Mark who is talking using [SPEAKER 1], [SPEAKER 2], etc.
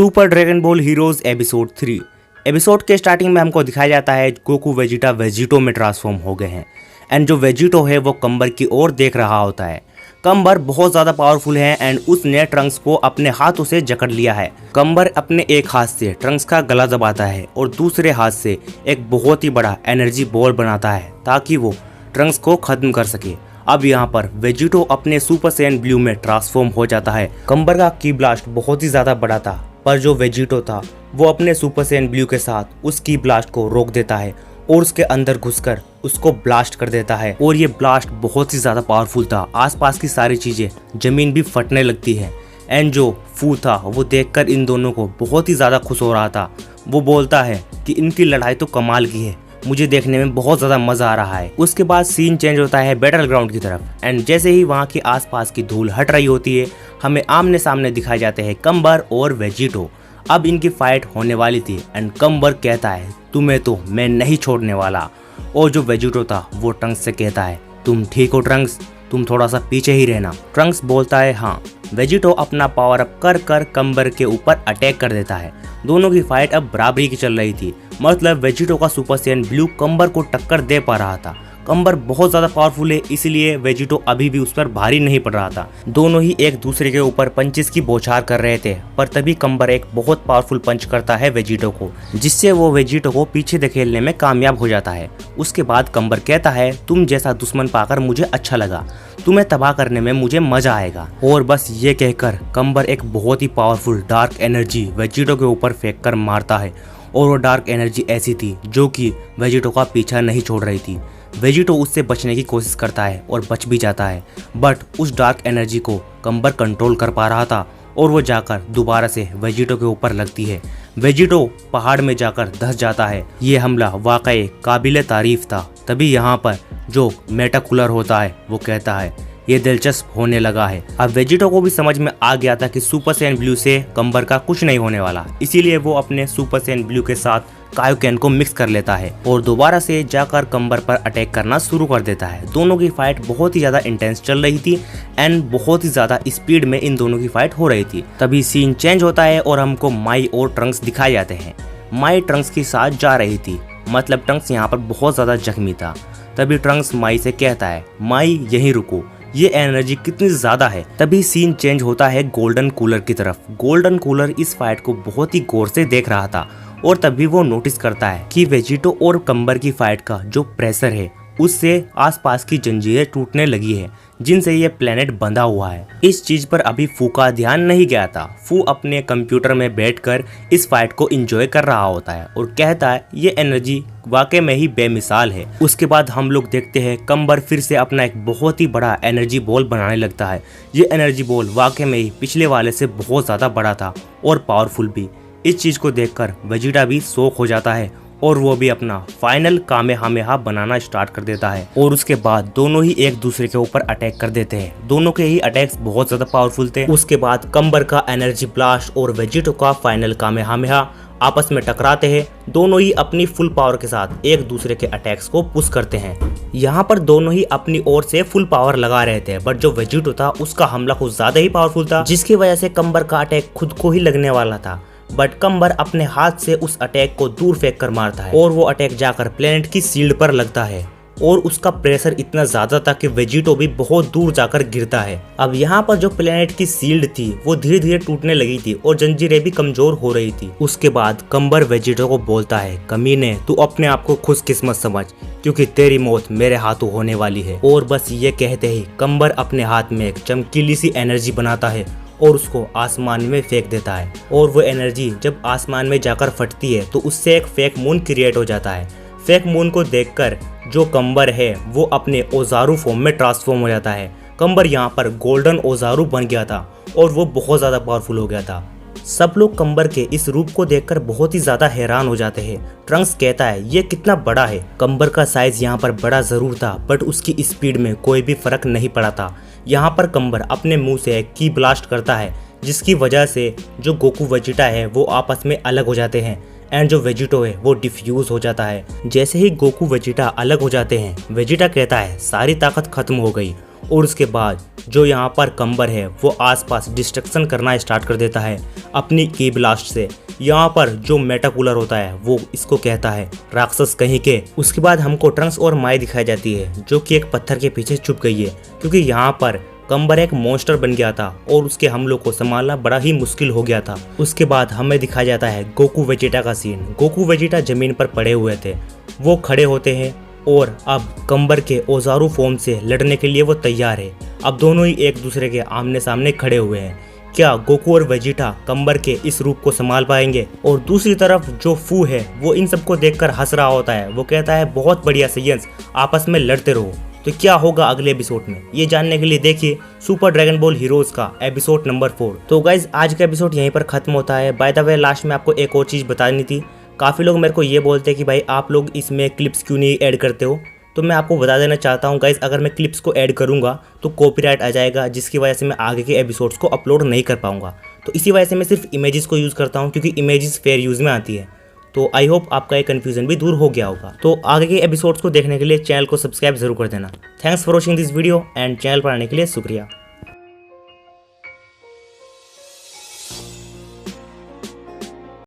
[SPEAKER 1] Super dragon ball heroes episode 3। Episode के starting में हमको दिखाया जाता है गोकू वेजिटा वेजिटो में ट्रांसफॉर्म हो गए हैं एंड जो वेजिटो है वो कम्बर की ओर देख रहा होता है। कम्बर बहुत ज़्यादा पावरफुल है एंड उसने ट्रंक्स को अपने हाथों से जकड़ लिया है। कम्बर अपने एक हाथ से ट्रंक्स का गला दबाता है और दूसरे हाथ से एक बहुत ही बड़ा एनर्जी बॉल बनाता है ताकि वो ट्रंक्स को खत्म कर सके। अब यहाँ पर वेजिटो अपने सुपर सैयन ब्लू में ट्रांसफॉर्म हो जाता है। कम्बर का की ब्लास्ट बहुत ही ज़्यादा बड़ा था पर जो वेजिटो था वो अपने सुपर सैयन ब्लू के साथ उस की ब्लास्ट को रोक देता है और उसके अंदर घुसकर उसको ब्लास्ट कर देता है और ये ब्लास्ट बहुत ही ज़्यादा पावरफुल था। आसपास की सारी चीज़ें ज़मीन भी फटने लगती है एंड जो फू था वो देखकर इन दोनों को बहुत ही ज़्यादा खुश हो रहा था। वो बोलता है कि इनकी लड़ाई तो कमाल की है, मुझे देखने में बहुत ज़्यादा मज़ा आ रहा है। उसके बाद सीन चेंज होता है बैटल ग्राउंड की तरफ एंड जैसे ही वहाँ की आसपास की धूल हट रही होती है हमें आमने सामने दिखाए जाते हैं कम्बर और वेजिटो। अब इनकी फाइट होने वाली थी एंड कम्बर कहता है तुम्हें तो मैं नहीं छोड़ने वाला और जो वेजिटो था वो ट्रंक्स से कहता है तुम ठीक हो ट्रंक्स, तुम थोड़ा सा पीछे ही रहना। ट्रंक्स बोलता है हाँ। वेजिटो अपना पावर अप कर कर कम्बर के ऊपर अटैक कर देता है। दोनों की फाइट अब बराबरी की चल रही थी, मतलब वेजिटो का सुपर सैयन ब्लू कम्बर को टक्कर दे पा रहा था। कम्बर बहुत ज़्यादा पावरफुल है इसलिए वेजिटो अभी भी उस पर भारी नहीं पड़ रहा था। दोनों ही एक दूसरे के ऊपर पंचेस की बौछार कर रहे थे पर तभी कम्बर एक बहुत पावरफुल पंच करता है वेजिटो को जिससे वो वेजिटो को पीछे धकेलने में कामयाब हो जाता है। उसके बाद कम्बर कहता है तुम जैसा दुश्मन पाकर मुझे अच्छा लगा, तुम्हें तबाह करने में मुझे मजा आएगा। और बस ये कहकर कम्बर एक बहुत ही पावरफुल डार्क एनर्जी वेजिटो के ऊपर फेंक कर मारता है और वो डार्क एनर्जी ऐसी थी जो कि वेजिटो का पीछा नहीं छोड़ रही थी। वेजिटो उससे बचने की कोशिश करता है और बच भी जाता है बट उस डार्क एनर्जी को कम्बर कंट्रोल कर पा रहा था और वो जाकर दोबारा से वेजिटो के ऊपर लगती है। वेजिटो पहाड़ में जाकर धंस जाता है। ये हमला वाकई काबिले तारीफ था। तभी यहाँ पर जो मेटा कूलर होता है वो कहता है ये दिलचस्प होने लगा है। अब वेजिटो को भी समझ में आ गया था कि सुपर सैयन ब्लू से कम्बर का कुछ नहीं होने वाला, इसीलिए वो अपने सुपर सैयन ब्लू के साथ कायोकेन को मिक्स कर लेता है और दोबारा से जाकर कम्बर पर अटैक करना शुरू कर देता है। दोनों की फाइट बहुत ही ज्यादा इंटेंस चल रही थी एंड बहुत ही ज्यादा स्पीड में इन दोनों की फाइट हो रही थी। तभी सीन चेंज होता है और हमको माई और ट्रंक्स दिखाए जाते हैं। माई ट्रंक्स के साथ जा रही थी, मतलब ट्रंक्स यहाँ पर बहुत ज्यादा जख्मी था। तभी ट्रंक्स माई से कहता है माई यहीं रुको, ये एनर्जी कितनी ज्यादा है। तभी सीन चेंज होता है गोल्डन कूलर की तरफ। गोल्डन कूलर इस फाइट को बहुत ही गौर से देख रहा था और तभी वो नोटिस करता है कि वेजिटो और कम्बर की फाइट का जो प्रेशर है उससे आसपास की जंजीरें टूटने लगी है जिनसे ये प्लेनेट बंधा हुआ है। इस चीज पर अभी फू का ध्यान नहीं गया था। फू अपने कंप्यूटर में बैठकर इस फाइट को एंजॉय कर रहा होता है और कहता है ये एनर्जी वाकई में ही बेमिसाल है। उसके बाद हम लोग देखते हैं कम्बर फिर से अपना एक बहुत ही बड़ा एनर्जी बॉल बनाने लगता है। ये एनर्जी बॉल वाकई में ही पिछले वाले से बहुत ज्यादा बड़ा था और पावरफुल भी। इस चीज को देखकर वेजिटा भी शॉक हो जाता है और वो भी अपना फाइनल कामेहामेहा बनाना स्टार्ट कर देता है और उसके बाद दोनों ही एक दूसरे के ऊपर अटैक कर देते हैं। दोनों के ही अटैक्स बहुत ज्यादा पावरफुल थे। उसके बाद कम्बर का एनर्जी ब्लास्ट और वेजिटो का फाइनल कामेहामेहा आपस में टकराते हैं। दोनों ही अपनी फुल पावर के साथ एक दूसरे के अटैक्स को पुश करते हैं। यहाँ पर दोनों ही अपनी ओर से फुल पावर लगा रहे थे बट जो वेजिटो था उसका हमला कुछ ज्यादा ही पावरफुल था जिसकी वजह से कम्बर का अटैक खुद को ही लगने वाला था बट कम्बर अपने हाथ से उस अटैक को दूर फेंक कर मारता है और वो अटैक जाकर प्लेनेट की शील्ड पर लगता है और उसका प्रेशर इतना ज्यादा था कि वेजिटो भी बहुत दूर जाकर गिरता है। अब यहाँ पर जो प्लेनेट की शील्ड थी वो धीरे धीरे टूटने लगी थी और जंजीरें भी कमजोर हो रही थी। उसके बाद कम्बर वेजिटो को बोलता है कमीने तू अपने आप को खुशकिस्मत समझ क्योंकि तेरी मौत मेरे हाथों होने वाली है। और बस ये कहते ही कम्बर अपने हाथ में एक चमकीली सी एनर्जी बनाता है और उसको आसमान में फेंक देता है और वो एनर्जी जब आसमान में जाकर फटती है तो उससे एक फेक मून क्रिएट हो जाता है। फेक मून को देखकर जो कम्बर है वो अपने ओजारू फॉर्म में ट्रांसफॉर्म हो जाता है। कम्बर यहाँ पर गोल्डन ओजारू बन गया था और वो बहुत ज़्यादा पावरफुल हो गया था। सब लोग कम्बर के इस रूप को देखकर बहुत ही ज्यादा हैरान हो जाते हैं। ट्रंक्स कहता है ये कितना बड़ा है। कम्बर का साइज यहाँ पर बड़ा जरूर था बट उसकी स्पीड में कोई भी फर्क नहीं पड़ा था। यहाँ पर कम्बर अपने मुंह से की ब्लास्ट करता है जिसकी वजह से जो गोकू वेजिटा है वो आपस में अलग हो जाते हैं एंड जो वेजिटो है वो डिफ्यूज हो जाता है। जैसे ही गोकू वेजिटा अलग हो जाते हैं वेजिटा कहता है सारी ताकत खत्म हो गई और उसके बाद जो यहाँ पर कंबर है वो आसपास डिस्ट्रक्शन करना स्टार्ट कर देता है अपनी की ब्लास्ट से। यहाँ पर जो मेटाकूलर होता है वो इसको कहता है राक्षस कहीं के। उसके बाद हमको ट्रंक्स और माई दिखाई जाती है जो कि एक पत्थर के पीछे छुप गई है, क्योंकि यहाँ पर कंबर एक मॉन्स्टर बन गया था और उसके हमलों को संभालना बड़ा ही मुश्किल हो गया था। उसके बाद हमें दिखाया जाता है गोकू वेजिटा का सीन। गोकू वेजिटा जमीन पर पड़े हुए थे, वो खड़े होते हैं और अब कंबर के औजारू फॉर्म से लड़ने के लिए वो तैयार है। अब दोनों ही एक दूसरे के आमने सामने खड़े हुए हैं। क्या गोकू और वेजिटा कंबर के इस रूप को संभाल पाएंगे? और दूसरी तरफ जो फू है वो इन सबको देखकर हंस रहा होता है। वो कहता है बहुत बढ़िया सैयंस, आपस में लड़ते रहो। तो क्या होगा अगले एपिसोड में, ये जानने के लिए देखिए सुपर ड्रैगन बॉल हीरोज का एपिसोड नंबर 4। तो गाइज आज का एपिसोड यहीं पर खत्म होता है। बाय द वे लास्ट में आपको एक और चीज़ बतानी थी। काफ़ी लोग मेरे को ये बोलते हैं कि भाई आप लोग इसमें क्लिप्स क्यों नहीं ऐड करते हो, तो मैं आपको बता देना चाहता हूँ गाइज, अगर मैं क्लिप्स को ऐड करूँगा तो कॉपीराइट आ जाएगा, जिसकी वजह से मैं आगे के एपिसोड्स को अपलोड नहीं कर पाऊँगा। तो इसी वजह से मैं सिर्फ इमेजेस को यूज़ करता हूँ, क्योंकि इमेजेस फेयर यूज़ में आती है। तो आई होप आपका ये कन्फ्यूजन भी दूर हो गया होगा। तो आगे के एपिसोड्स को देखने के लिए चैनल को सब्सक्राइब जरूर कर देना। Thanks for watching this video and channel पर आने के लिए शुक्रिया।